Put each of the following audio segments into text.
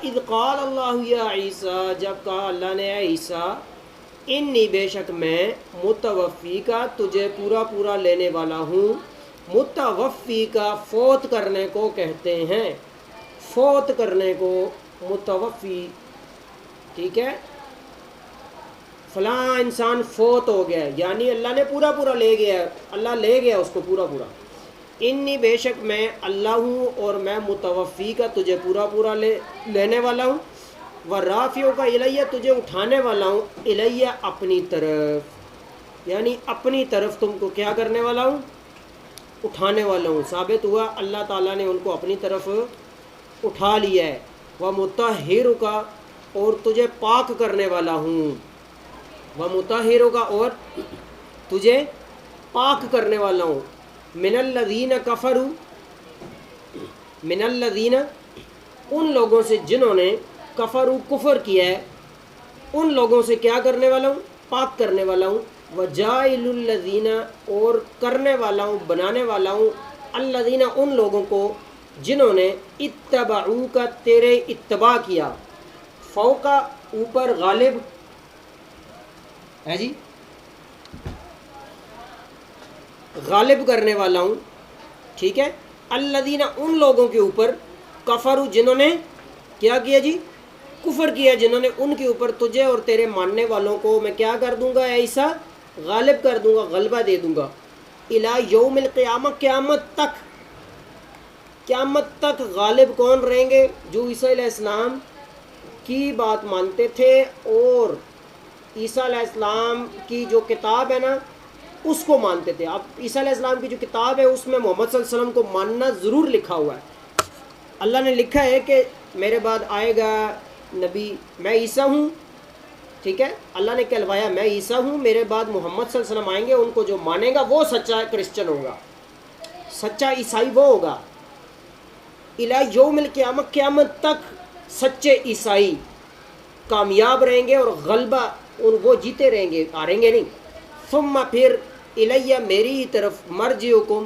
اذ قال اللہ یا عیسیٰ، جب کہا اللہ نے اے عیسیٰ، انی بے شک میں متوفی کا تجھے پورا پورا لینے والا ہوں. متوفی کا فوت کرنے کو کہتے ہیں، فوت کرنے کو متوفی. ٹھیک ہے، فلاں انسان فوت ہو گیا یعنی اللہ نے پورا پورا لے گیا، اللہ لے گیا اس کو پورا پورا. انی بے شک میں اللہ ہوں اور میں متوفی کا تجھے پورا پورا لینے والا ہوں. ورافعو کا الیہ تجھے اٹھانے والا ہوں، الیہ اپنی طرف، یعنی اپنی طرف تم کو کیا کرنے والا ہوں، اٹھانے والا ہوں. ثابت ہوا اللہ تعالیٰ نے ان کو اپنی طرف اٹھا لیا ہے. ومطہرک کا اور تجھے پاک کرنے والا ہوں، ومطہرک کا اور تجھے پاک کرنے والا ہوں. من الذین کفروا، من الذین ان لوگوں سے جنہوں نے کفروا کفر کیا ہے، ان لوگوں سے کیا کرنے والا ہوں، پاک کرنے والا ہوں. وجائل الذین اور کرنے والا ہوں، بنانے والا ہوں، الذین ان لوگوں کو جنہوں نے اتبعوا کا تیرے اتباع کیا، فوقا اوپر، غالب ہے جی، غالب کرنے والا ہوں. ٹھیک ہے، الذین ان لوگوں کے اوپر، کفروا جنہوں نے کیا کیا جی، کفر کیا، جنہوں نے ان کے اوپر تجھے اور تیرے ماننے والوں کو میں کیا کر دوں گا ایسا، غالب کر دوں گا، غلبہ دے دوں گا. الی یوم القیامہ، قیامت تک، قیامت تک غالب کون رہیں گے؟ جو عیسیٰ علیہ السلام کی بات مانتے تھے اور عیسیٰ علیہ السلام کی جو کتاب ہے نا اس کو مانتے تھے. اب عیسیٰ علیہ السلام کی جو کتاب ہے اس میں محمد صلی اللہ علیہ وسلم کو ماننا ضرور لکھا ہوا ہے. اللہ نے لکھا ہے کہ میرے بعد آئے گا نبی، میں عیسیٰ ہوں. ٹھیک ہے، اللہ نے کہلوایا میں عیسیٰ ہوں، میرے بعد محمد صلی اللہ علیہ وسلم آئیں گے، ان کو جو مانے گا وہ سچا کرسچن ہوگا، سچا عیسائی وہ ہوگا. الی یوم القیامہ، قیامت تک سچے عیسائی کامیاب رہیں گے اور غلبہ وہ جیتے رہیں گے، ہاریں گے نہیں. ثم پھر الیہ میری ہی طرف، مرجعکم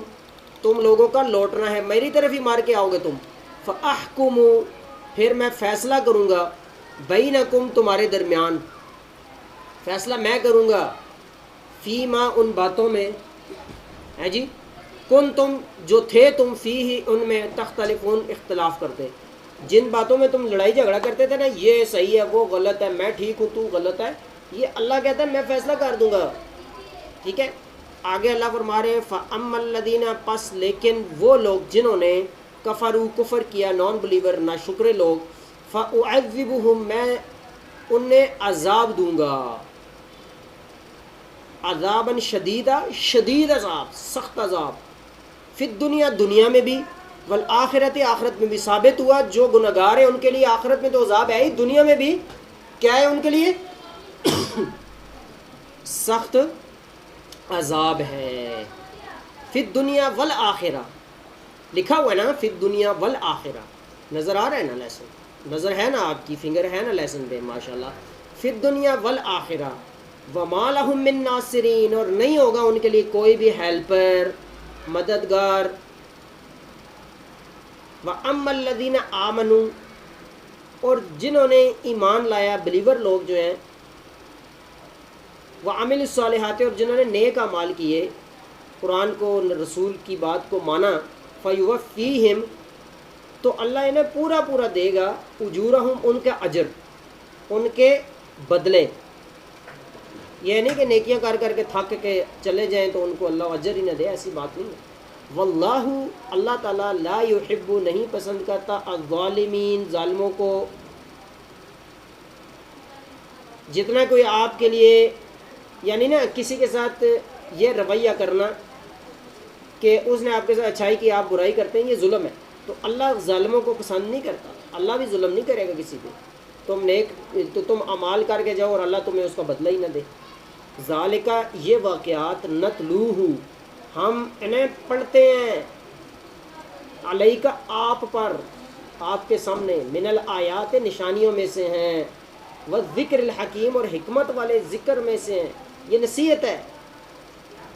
تم لوگوں کا لوٹنا ہے، میری طرف ہی مار کے آؤ گے تم. فاحکم پھر میں فیصلہ کروں گا، بینکم تمہارے درمیان، فیصلہ میں کروں گا، فیما ان باتوں میں ہے جی، کن تم جو تھے تم فی ہی ان میں تختلفون اختلاف کرتے، جن باتوں میں تم لڑائی جھگڑا کرتے تھے نا، یہ صحیح ہے وہ غلط ہے، میں ٹھیک ہوں تو غلط ہے، یہ اللہ کہتا ہے میں فیصلہ کر دوں گا. ٹھیک ہے، آگے اللہ فرما رہے ہیں فَأَمَّا الَّذِينَ پس لیکن وہ لوگ جنہوں نے کفروا کفر کیا، نان بلیور ناشکرے لوگ، فَأُعَذِّبُهُم میں انہیں عذاب دوں گا، عذاباً شدیدا، شدید عذاب، سخت عذاب، فی الدنیا دنیا میں بھی، والآخرت آخرت میں بھی. ثابت ہوا جو گناہگار ہیں ان کے لیے آخرت میں تو عذاب ہے ہی، دنیا میں بھی کیا ہے ان کے لیے سخت عذاب ہے. فی الدنیا والآخرہ لکھا ہوا ہے نا، فی الدنیا والآخرہ، نظر آ رہا ہے نا لیسن، نظر ہے نا آپ کی فنگر ہے نا لیسن پہ ماشاءاللہ. فی الدنیا والآخرہ وما لہم من ناصرین اور نہیں ہوگا ان کے لیے کوئی بھی ہیلپر، مددگار. وَأَمَّا الَّذِينَ آمَنُوا اور جنہوں نے ایمان لایا، بلیور لوگ جو ہیں، وَعَمِلُوا الصَّالِحَاتِ اور جنہوں نے نیک اعمال کیے، قرآن کو رسول کی بات کو مانا، فَيُوَفِّيهِمْ تو اللہ انہیں پورا پورا دے گا، اجورہم ان کا اجر، ان کے بدلے. یہ نہیں کہ نیکیاں کر کر کے تھک کے چلے جائیں تو ان کو اللہ اجر ہی نہ دے، ایسی بات نہیں ہے. واللہ اللہ تعالیٰ لا یحب نہیں پسند کرتا الظالمین ظالموں کو. جتنا کوئی آپ کے لیے یعنی نا کسی کے ساتھ یہ رویہ کرنا کہ اس نے آپ کے ساتھ اچھائی کی آپ برائی کرتے ہیں، یہ ظلم ہے. تو اللہ ظالموں کو پسند نہیں کرتا، اللہ بھی ظلم نہیں کرے گا کسی پہ. تم نیک تو تم اعمال کر کے جاؤ اور اللہ تمہیں اس کا بدلہ ہی نہ دے. ذالکہ یہ واقعات نتلوہ ہم انہیں پڑھتے ہیں، علیکہ آپ پر، آپ کے سامنے، من الآیات نشانیوں میں سے ہیں، والذکر الحکیم اور حکمت والے ذکر میں سے ہیں. یہ نصیحت ہے،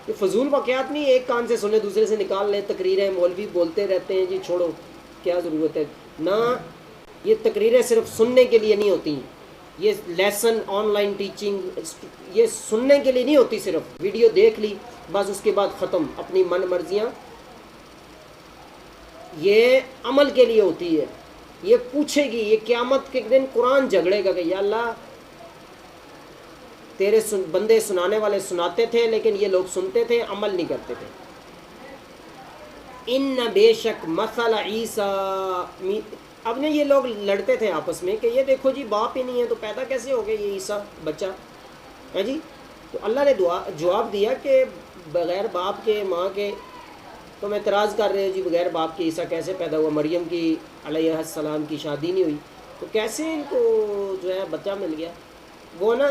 یہ فضول واقعات نہیں ایک کان سے سنے دوسرے سے نکال لیں، تقریریں مولوی بولتے رہتے ہیں جی چھوڑو کیا ضرورت ہے. نہ یہ تقریریں صرف سننے کے لیے نہیں ہوتی، یہ لیسن آن لائن ٹیچنگ یہ سننے کے لیے نہیں ہوتی، صرف ویڈیو دیکھ لی بس اس کے بعد ختم اپنی من مرضیاں، یہ عمل کے لیے ہوتی ہے، یہ پوچھے گی، یہ قیامت کے دن قرآن جھگڑے گا کہ یا اللہ تیرے بندے سنانے والے سناتے تھے لیکن یہ لوگ سنتے تھے عمل نہیں کرتے تھے۔ ان بے شک مثل عیسیٰ، اب نے یہ لوگ لڑتے تھے آپس میں کہ یہ دیکھو جی باپ ہی نہیں ہے تو پیدا کیسے ہو گیا یہ عیسیٰ بچہ ہے جی، تو اللہ نے جواب دیا کہ بغیر باپ کے ماں کے تم اعتراض کر رہے ہو جی بغیر باپ کے عیسیٰ کیسے پیدا ہوا، مریم کی علیہ السلام کی شادی نہیں ہوئی تو کیسے ان کو جو ہے بچہ مل گیا۔ وہ نا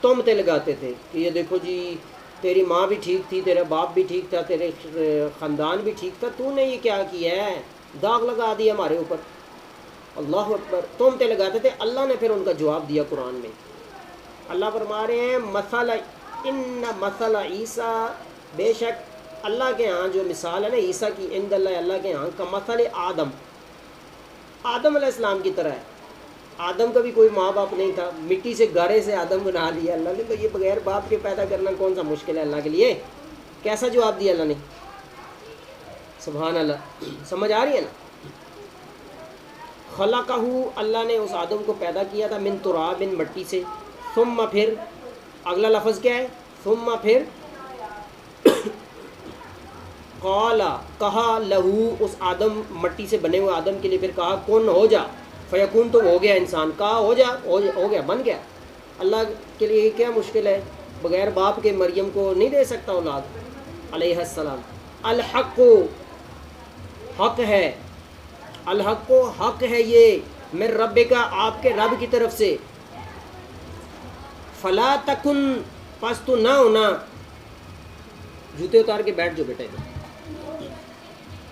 تہمتیں لگاتے تھے کہ یہ دیکھو جی تیری ماں بھی ٹھیک تھی، تیرا باپ بھی ٹھیک تھا، تیرے خاندان بھی ٹھیک تھا، تو نے یہ کیا کیا ہے، داغ لگا دیا ہمارے اوپر۔ اللہ اکبر، تہمتیں لگاتے تھے۔ اللہ نے پھر ان کا جواب دیا قرآن میں، اللہ فرما رہے ہیں مثل ان مثل عیسیٰ، بے شک اللہ کے ہاں جو مثال ہے نا عیسیٰ کی، عند اللہ اللہ کے ہاں، کا مثل آدم، آدم علیہ السلام کی طرح ہے۔ آدم کا بھی کوئی ماں باپ نہیں تھا، مٹی سے گارے سے آدم بنا لیا اللہ نے، تو یہ بغیر باپ کے پیدا کرنا کون سا مشکل ہے اللہ کے لیے؟ کیسا جواب دیا اللہ نے، سبحان اللہ، سمجھ آ رہی ہے نا۔ خلقہ، اللہ نے اس آدم کو پیدا کیا تھا، من تراب، مٹی سے، ثم پھر اگلا لفظ کیا ہے، ثم پھر قال کہا لہو، اس آدم مٹی سے بنے ہوئے آدم کے لیے پھر کہا کن ہو جا، فیکون تو ہو گیا انسان، کہا ہو جا، ہو گیا، بن گیا۔ اللہ کے لیے یہ کیا مشکل ہے، بغیر باپ کے مریم کو نہیں دے سکتا اولاد علیہ السلام۔ الحق، حق ہے، الحق کو حق ہے یہ، من رب کا، آپ کے رب کی طرف سے، فلا تکن، پس تو نہ ہونا، جوتے اتار کے بیٹھ جو بیٹے،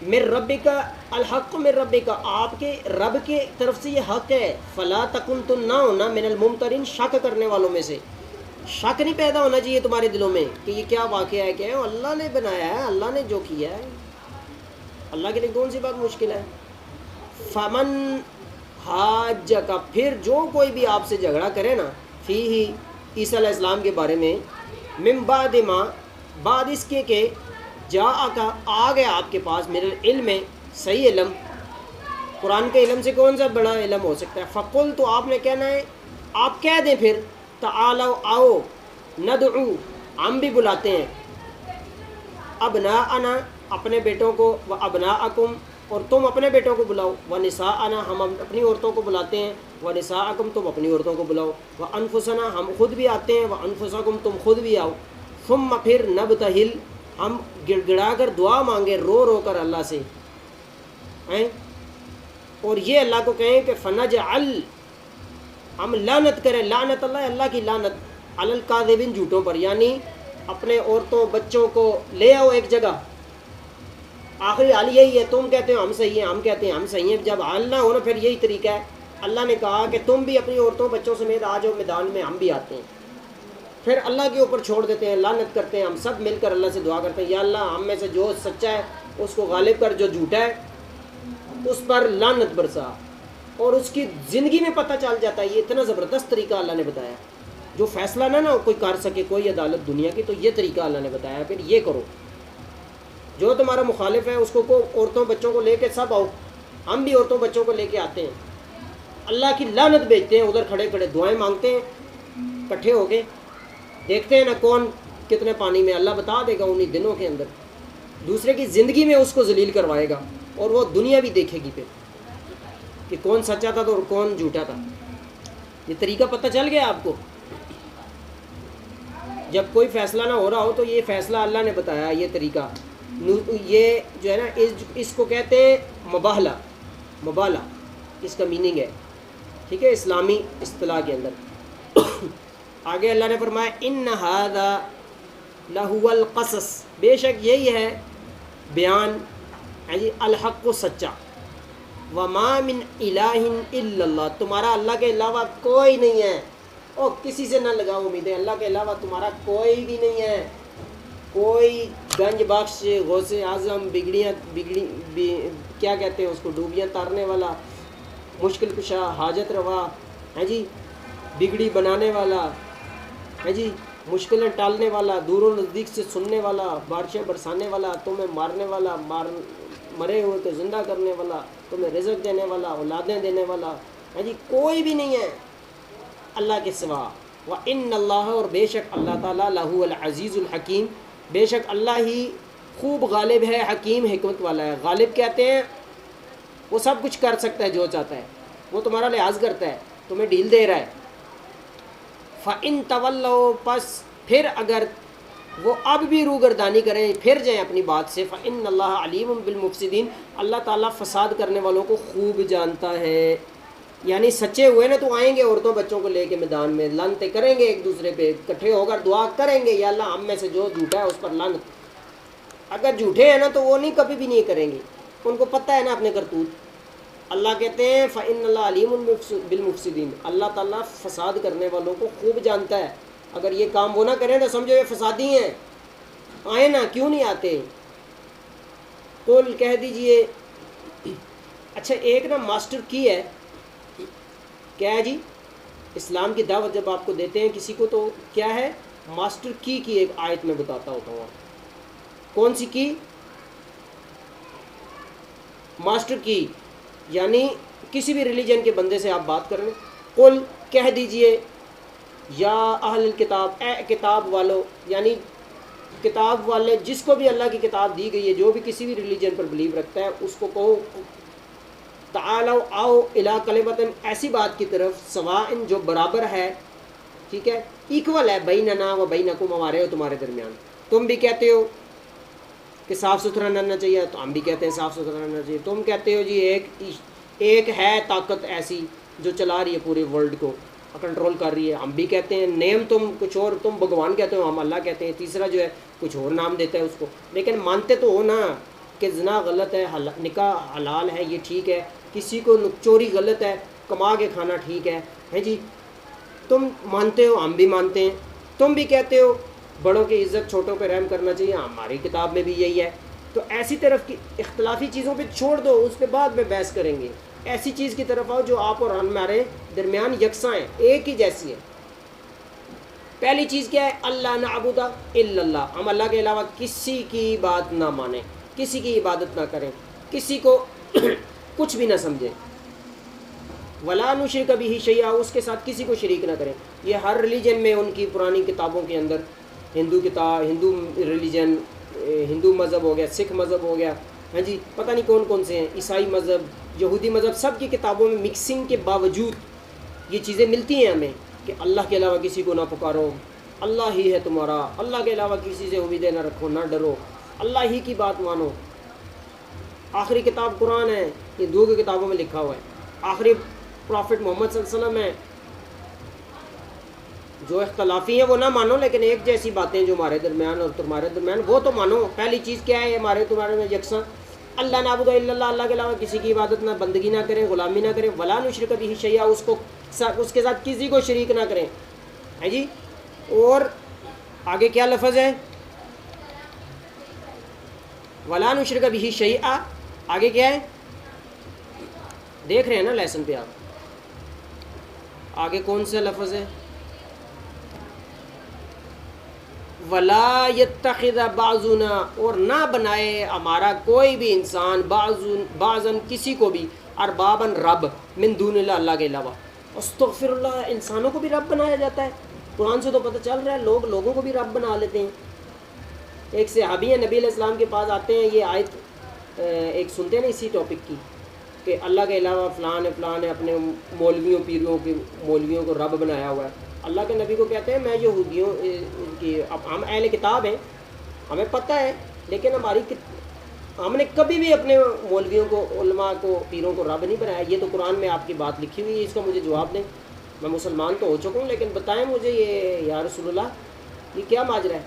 من رب کا، الحق من رب کا، آپ کے رب کے طرف سے یہ حق ہے، فلا تکن، تو نہ ہونا، من الممترین، شک کرنے والوں میں سے، شک نہیں پیدا ہونا چاہیے تمہارے دلوں میں کہ یہ کیا واقعہ ہے، کیا ہے، اللہ نے بنایا ہے، اللہ نے جو کیا ہے، اللہ کے لیے کون سی بات مشکل ہے۔ فمن حاج کا، پھر جو کوئی بھی آپ سے جھگڑا کرے نا، فیہ، عیسیٰ علیہ السلام کے بارے میں، من بعد ما، بعد اس کے کہ جاءکا، آ گیا آپ کے پاس، میرے علم، صحیح علم، قرآن کے علم سے کون سا بڑا علم ہو سکتا ہے، فقل، تو آپ نے کہنا ہے، آپ کہہ دیں پھر، تعالو، آؤ، ندعو، ہم بھی بلاتے ہیں، ابناءنا، اپنے بیٹوں کو، و ابناءکم، اور تم اپنے بیٹوں کو بلاؤ، و نساءنا، ہم اپنی عورتوں کو بلاتے ہیں، و نساءکم، تم اپنی عورتوں کو بلاؤ، و انفسنا، ہم خود بھی آتے ہیں، و انفسکم، تم خود بھی آؤ، ثم پھر نبتہل، ہم گڑ گڑا کر دعا مانگے، رو رو کر اللہ سے، اور یہ اللہ کو کہیں کہ فنجعل، ہم لعنت کریں، لعنت اللہ، اللہ کی لعنت، علی الکاذبین، جھوٹوں پر، یعنی اپنے عورتوں بچوں کو لے آؤ ایک جگہ، آخری حال یہی ہے، تم کہتے ہو ہم صحیح ہیں، ہم کہتے ہیں ہم صحیح ہیں، جب حال نہ ہو نا پھر یہی طریقہ ہے۔ اللہ نے کہا کہ تم بھی اپنی عورتوں بچوں سمیت آ جاؤ میدان میں، ہم بھی آتے ہیں، پھر اللہ کے اوپر چھوڑ دیتے ہیں، لعنت کرتے ہیں، ہم سب مل کر اللہ سے دعا کرتے ہیں، یا اللہ ہم میں سے جو سچا ہے اس کو غالب کر، جو جھوٹا ہے اس پر لعنت برسا، اور اس کی زندگی میں پتہ چل جاتا ہے۔ یہ اتنا زبردست طریقہ اللہ نے بتایا، جو فیصلہ نہ کوئی کر سکے، کوئی عدالت دنیا کی، تو یہ طریقہ اللہ نے بتایا، پھر یہ کرو، جو تمہارا مخالف ہے اس کو عورتوں بچوں کو لے کے سب آؤ، ہم بھی عورتوں بچوں کو لے کے آتے ہیں، اللہ کی لعنت بھیجتے ہیں، ادھر کھڑے کھڑے دعائیں مانگتے ہیں کٹھے ہو کے، دیکھتے ہیں نا کون کتنے پانی میں، اللہ بتا دے گا انہی دنوں کے اندر، دوسرے کی زندگی میں اس کو ذلیل کروائے گا، اور وہ دنیا بھی دیکھے گی پھر کہ کون سچا تھا اور کون جھوٹا تھا۔ یہ طریقہ پتہ چل گیا آپ کو؟ جب کوئی فیصلہ نہ ہو رہا ہو تو یہ فیصلہ اللہ نے بتایا، یہ طریقہ، یہ جو ہے نا اس کو کہتے ہیں مباہلہ، مبالہ اس کا میننگ ہے، ٹھیک ہے، اسلامی اصطلاح کے اندر۔ آگے اللہ نے فرمایا ان ھذا لہو القصص، بے شک یہی ہے بیان، الحق کو سچا، وما من الہ الا اللہ، تمہارا اللہ کے علاوہ کوئی نہیں ہے، اور کسی سے نہ لگاؤ امیدیں، اللہ کے علاوہ تمہارا کوئی بھی نہیں ہے، کوئی گنج بخش، غوث اعظم، کیا کہتے ہیں اس کو، ڈوبیاں تارنے والا، مشکل کشا، حاجت روا ہے جی، بگڑی بنانے والا ہے جی، مشکلیں ٹالنے والا، دور و نزدیک سے سننے والا، بارشیں برسانے والا، تمہیں مارنے والا، مرے ہوئے کو زندہ کرنے والا، تمہیں رزق دینے والا، اولادیں دینے والا ہے جی، کوئی بھی نہیں ہے اللہ کے سوا۔ وَإِنَّ اللَّهَ، اور بے شک اللہ تعالیٰ، لَهُوَ الْعَزِيزُ الْحَكِيمُ، بے شک اللہ ہی خوب غالب ہے، حکیم حکمت والا ہے۔ غالب کہتے ہیں وہ سب کچھ کر سکتا ہے جو چاہتا ہے، وہ تمہارا لحاظ کرتا ہے، تمہیں ڈھیل دے رہا ہے۔ فَإِن تَوَلَّوْا، پس پھر اگر وہ اب بھی روگردانی کریں، پھر جائیں اپنی بات سے، فَإِنَّ اللَّهَ عَلِيمٌ بِالْمُفْسِدِينَ، اللہ تعالیٰ فساد کرنے والوں کو خوب جانتا ہے۔ یعنی سچے ہوئے نا تو آئیں گے عورتوں بچوں کو لے کے میدان میں، لعنتیں کریں گے ایک دوسرے پہ، اکٹھے ہو کر دعا کریں گے یا اللہ ہم میں سے جو جھوٹا ہے اس پر لعنت۔ اگر جھوٹے ہیں نا تو وہ نہیں، کبھی بھی نہیں کریں گے، ان کو پتہ ہے نا اپنے کرتوت۔ اللہ کہتے ہیں فَإِنَّ اللَّهَ عَلِيمٌ بِالْمُفْسِدِينَ، اللہ تعالیٰ فساد کرنے والوں کو خوب جانتا ہے۔ اگر یہ کام وہ نہ کریں تو سمجھو یہ فسادی ہیں، آئیں نا، کیوں نہیں آتے؟ قل، کہہ دیجئے۔ اچھا ایک نا ماسٹر کی ہے، کیا ہے جی؟ اسلام کی دعوت جب آپ کو دیتے ہیں کسی کو تو کیا ہے؟ ماسٹر کی ایک آیت میں بتاتا ہوتا ہوں آپ۔ کون سی کی؟ ماسٹر کی، یعنی کسی بھی ریلیجن کے بندے سے آپ بات کر لیں، قل، کہہ دیجئے، یا اہل الکتاب، اے کتاب والو، یعنی کتاب والے جس کو بھی اللہ کی کتاب دی گئی ہے، جو بھی کسی بھی ریلیجن پر بلیو رکھتا ہے، اس کو کہو تعالو، آؤ، الی کلمۃ، ایسی بات کی طرف، سواء، جو برابر ہے، ٹھیک ہے، ایکول ہے، بیننا و بینکم، ہمارے اور تمہارے درمیان۔ تم بھی کہتے ہو کہ صاف ستھرا رہنا چاہیے، تو ہم بھی کہتے ہیں صاف ستھرا رہنا چاہیے۔ تم کہتے ہو جی ایک ہے طاقت ایسی جو چلا رہی ہے پورے ورلڈ کو، کنٹرول کر رہی ہے، ہم بھی کہتے ہیں۔ نیم تم کچھ اور، تم بھگوان کہتے ہو، ہم اللہ کہتے ہیں۔ تیسرا جو ہے کچھ اور نام دیتا ہے اس کو، لیکن مانتے تو ہو نا کہ زنا غلط ہے، نکاح حلال ہے، یہ ٹھیک ہے، کسی کو چوری غلط ہے، کما کے کھانا ٹھیک ہے جی، تم مانتے ہو، ہم بھی مانتے ہیں۔ تم بھی کہتے ہو بڑوں کی عزت، چھوٹوں پہ رحم کرنا چاہیے، ہماری کتاب میں بھی یہی ہے۔ تو ایسی طرف کی اختلافی چیزوں پہ چھوڑ دو، اس کے بعد میں بحث کریں گے۔ ایسی چیز کی طرف آؤ جو آپ اور ہمارے درمیان یکساں ہے، ایک ہی جیسی ہے۔ پہلی چیز کیا ہے؟ اللہ نعبد الا اللہ، ہم اللہ کے علاوہ کسی کی بات نہ مانیں، کسی کی عبادت نہ کریں، کسی کو کچھ بھی نہ سمجھیں۔ ولا نشرک بہ شیئا، اس کے ساتھ کسی کو شریک نہ کریں۔ یہ ہر ریلیجن میں ان کی پرانی کتابوں کے اندر، ہندو ریلیجن، ہندو مذہب ہو گیا، سکھ مذہب ہو گیا، ہاں جی، پتہ نہیں کون کون سے ہیں، عیسائی مذہب، یہودی مذہب، سب کی کتابوں میں مکسنگ کے باوجود یہ چیزیں ملتی ہیں ہمیں کہ اللہ کے علاوہ کسی کو نہ پکارو، اللہ ہی ہے تمہارا، اللہ کے علاوہ کسی سے امیدیں نہ رکھو، نہ ڈرو، اللہ ہی کی بات مانو۔ آخری کتاب قرآن ہے، یہ دو کی کتابوں میں لکھا ہوا ہے۔ آخری پرافٹ محمد صلی اللہ علیہ وسلم ہے۔ جو اختلافی ہیں وہ نہ مانو، لیکن ایک جیسی باتیں جو ہمارے درمیان اور تمہارے درمیان، وہ تو مانو۔ پہلی چیز کیا ہے ہمارے تمہارے میں یکساں؟ اللہ نعبد الا اللہ، اللہ کے علاوہ کسی کی عبادت نہ، بندگی نہ کریں، غلامی نہ کریں۔ ولا نشرک بہ شیئا، اس کے ساتھ کسی کو شریک نہ کریں، ہے جی۔ اور آگے کیا لفظ ہے؟ ولا نشرک بہ شیئا، آگے کیا ہے؟ دیکھ رہے ہیں نا لیسن پہ آپ، آگے کون سا لفظ ہے؟ ولا یتخذ بعضنا، اور نہ بنائے ہمارا کوئی بھی انسان، بعضن کسی کو بھی، اربابن رب، من دون اللہ، اللہ کے علاوہ۔ استغفر اللہ، انسانوں کو بھی رب بنایا جاتا ہے؟ قرآن سے تو پتہ چل رہا ہے لوگوں کو بھی رب بنا لیتے ہیں۔ ایک صحابی ہیں، نبی علیہ السلام کے پاس آتے ہیں، یہ آیت ایک سنتے ہیں نا اسی ٹاپک کی، کہ اللہ کے علاوہ فلاں نے اپنے مولویوں پیروں کے مولویوں کو رب بنایا ہوا ہے۔ اللہ کے نبی کو کہتے ہیں میں یہودیوں کی، اب ہم اہل کتاب ہیں، ہمیں پتہ ہے، لیکن ہم نے کبھی بھی اپنے مولویوں کو، علماء کو، پیروں کو رب نہیں بنایا۔ یہ تو قرآن میں آپ کی بات لکھی ہوئی ہے، اس کا مجھے جواب دیں۔ میں مسلمان تو ہو چکا ہوں، لیکن بتائیں مجھے یہ یا رسول اللہ، یہ کیا ماجرا ہے؟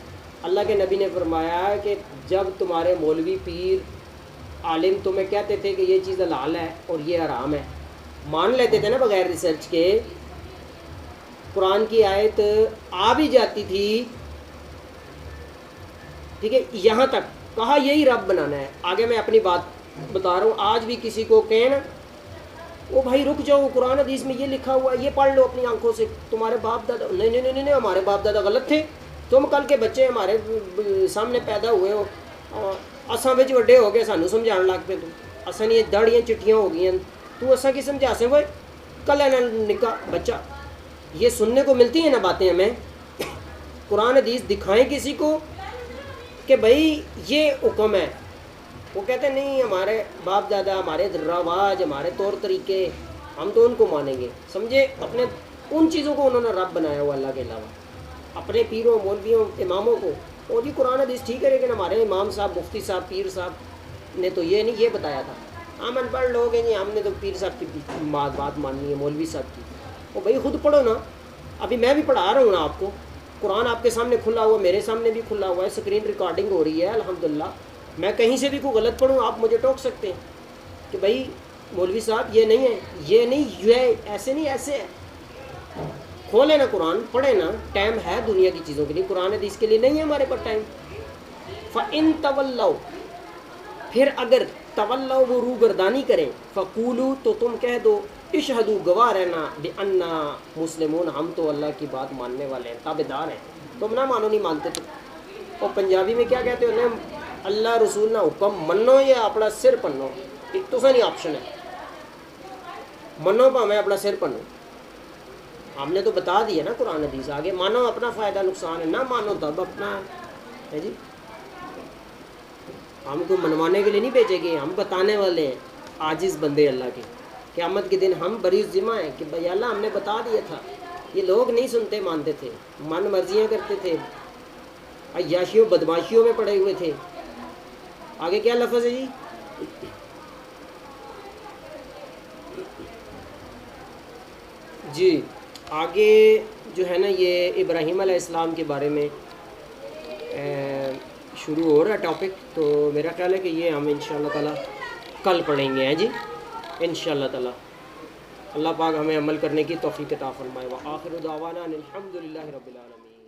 اللہ کے نبی نے فرمایا کہ جب تمہارے مولوی پیر عالم تمہیں کہتے تھے کہ یہ چیز حلال ہے اور یہ حرام ہے، مان لیتے تھے نا بغیر ریسرچ کے، قرآن کی آیت آ بھی جاتی تھی، ٹھیک ہے، یہاں تک کہا یہی رب بنانا ہے۔ آگے میں اپنی بات بتا رہا ہوں، آج بھی کسی کو کہیں نا وہ بھائی رک جاؤ، قرآن حدیث میں یہ لکھا ہوا ہے، یہ پڑھ لو اپنی آنکھوں سے، تمہارے باپ دادا نہیں نہیں نہیں نہیں ہمارے باپ دادا غلط تھے، تم کل کے بچے ہمارے سامنے پیدا ہوئے ہو، اساں وچ وڈے ہو گئے سانو سمجھان لگ پے، تو اساں یہ داڑیاں چٹیاں ہو گئی ہیں، تو اساں کی سمجھا سیں وہ کل ہے نا نکا بچہ. یہ سننے کو ملتی ہیں نا باتیں ہمیں. قرآن حدیث دکھائیں کسی کو کہ بھائی یہ حکم ہے، وہ کہتے ہیں نہیں ہمارے باپ دادا، ہمارے رواج، ہمارے طور طریقے، ہم تو ان کو مانیں گے. سمجھے اپنے ان چیزوں کو انہوں نے رب بنایا ہوا اللہ کے علاوہ، اپنے پیروں مولویوں اماموں کو. اور جی قرآن حدیث ٹھیک ہے لیکن ہمارے امام صاحب مفتی صاحب پیر صاحب نے تو یہ نہیں یہ بتایا تھا. ہم ان پڑھ لوگ ہیں جی، ہم نے تو پیر صاحب کی بات ماننی ہے، مولوی صاحب کی. وہ بھائی خود پڑھو نا. ابھی میں بھی پڑھا رہا ہوں نا آپ کو، قرآن آپ کے سامنے کھلا ہوا، میرے سامنے بھی کھلا ہوا ہے، اسکرین ریکارڈنگ ہو رہی ہے الحمدللہ. میں کہیں سے بھی کوئی غلط پڑھوں آپ مجھے ٹوک سکتے ہیں کہ بھائی مولوی صاحب یہ نہیں ہے، یہ نہیں، یہ ایسے نہیں ایسے ہے. کھولے نا قرآن، پڑھے نا. ٹائم ہے دنیا کی چیزوں کے لیے، قرآن حدیث کے لیے نہیں ہے ہمارے پاس ٹائم. فَإِن تَوَلَّوْا، پھر اگر تولوا وہ روگردانی کریں، فقولو تو تم کہہ دو، اشہدو گواہ رہنا، بِأَنَّا مسلمون، ہم تو اللہ کی بات ماننے والے ہیں، تابعدار ہیں. تم نہ مانو، نہیں مانتے تو. اور پنجابی میں کیا کہتے ہو، اللہ رسول نہ حکم منو یا اپنا سر پنو. ایک تو نہیں آپشن ہے، منو پا میں اپنا سر پنو. ہم نے تو بتا دیا نا قرآن حدیث، آگے مانو اپنا فائدہ نقصان ہے، نہ مانو تب اپنا ہے جی. ہم کو منوانے کے لیے نہیں بھیجے گے، ہم بتانے والے ہیں عاجز بندے اللہ کے. قیامت کے دن ہم بری ذمہ ہیں کہ بھائی اللہ ہم نے بتا دیا تھا. یہ لوگ نہیں سنتے مانتے تھے، من مرضیاں کرتے تھے، عیاشیوں بدماشیوں میں پڑے ہوئے تھے. آگے کیا لفظ ہے جی؟ جی آگے جو ہے نا یہ ابراہیم علیہ السلام کے بارے میں شروع ہو رہا ہے ٹاپک. تو میرا خیال ہے کہ یہ ہم انشاءاللہ تعالی کل پڑھیں گے ہیں جی انشاءاللہ تعالی. اللہ پاک ہمیں عمل کرنے کی توفیق عطا فرمائے. وآخر دعوانا ان الحمدللہ رب العالمین.